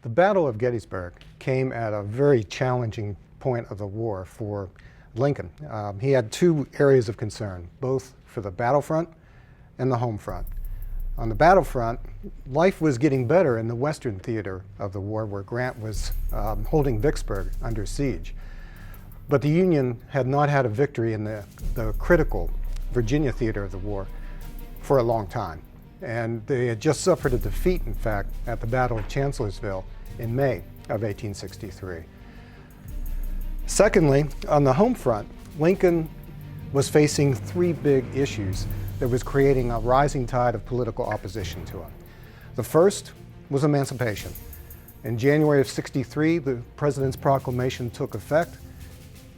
The Battle of Gettysburg came at a very challenging point of the war for Lincoln. He had two areas of concern, both for the battlefront and the home front. On the battlefront, life was getting better in the western theater of the war, where Grant was holding Vicksburg under siege. But the Union had not had a victory in the critical Virginia theater of the war for a long time. And they had just suffered a defeat, in fact, at the Battle of Chancellorsville in May of 1863. Secondly, on the home front, Lincoln was facing three big issues that was creating a rising tide of political opposition to him. The first was emancipation. In January of '63, the President's Proclamation took effect.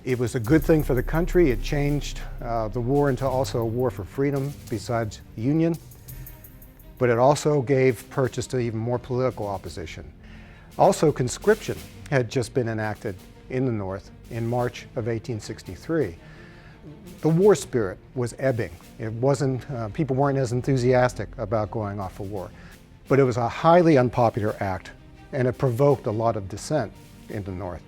It was a good thing for the country. It changed the war into also a war for freedom besides the Union, but it also gave purchase to even more political opposition. Also, conscription had just been enacted in the North in March of 1863. The war spirit was ebbing. It wasn't, people weren't as enthusiastic about going off for war. But it was a highly unpopular act, and it provoked a lot of dissent in the North.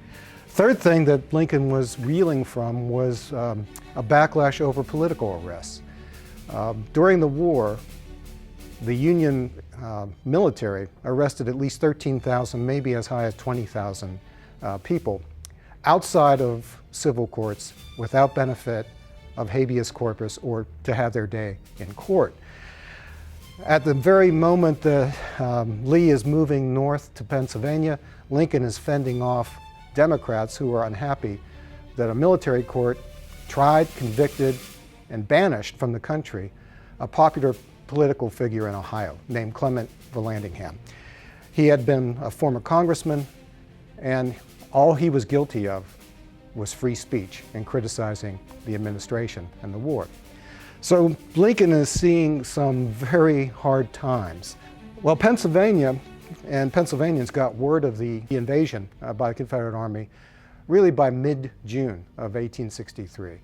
Third thing that Lincoln was reeling from was a backlash over political arrests. During the war, the Union military arrested at least 13,000, maybe as high as 20,000 people outside of civil courts without benefit of habeas corpus or to have their day in court. At the very moment that Lee is moving north to Pennsylvania, Lincoln is fending off Democrats who are unhappy that a military court tried, convicted, and banished from the country a popular political figure in Ohio named Clement Vallandigham. He had been a former congressman, and all he was guilty of was free speech and criticizing the administration and the war. So Lincoln is seeing some very hard times. Well, Pennsylvanians got word of the invasion by the Confederate Army really by mid-June of 1863.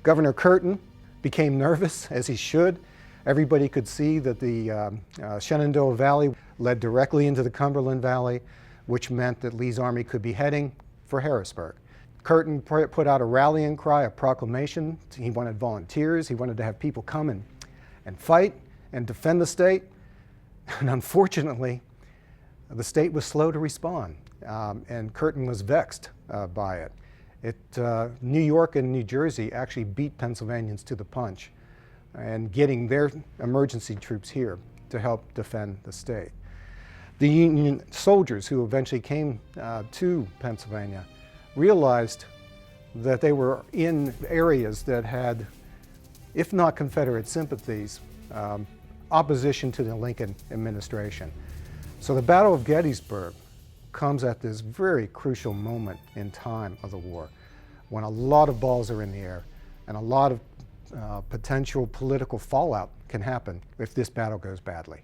Governor Curtin became nervous, as he should. Everybody could see that the Shenandoah Valley led directly into the Cumberland Valley, which meant that Lee's army could be heading for Harrisburg. Curtin put out a rallying cry, a proclamation. He wanted volunteers. He wanted to have people come and fight and defend the state. And unfortunately, the state was slow to respond, and Curtin was vexed by it. New York and New Jersey actually beat Pennsylvanians to the punch and getting their emergency troops here to help defend the state. The Union soldiers who eventually came to Pennsylvania realized that they were in areas that had, if not Confederate sympathies, opposition to the Lincoln administration. So the Battle of Gettysburg comes at this very crucial moment in time of the war, when a lot of balls are in the air and a lot of potential political fallout can happen if this battle goes badly.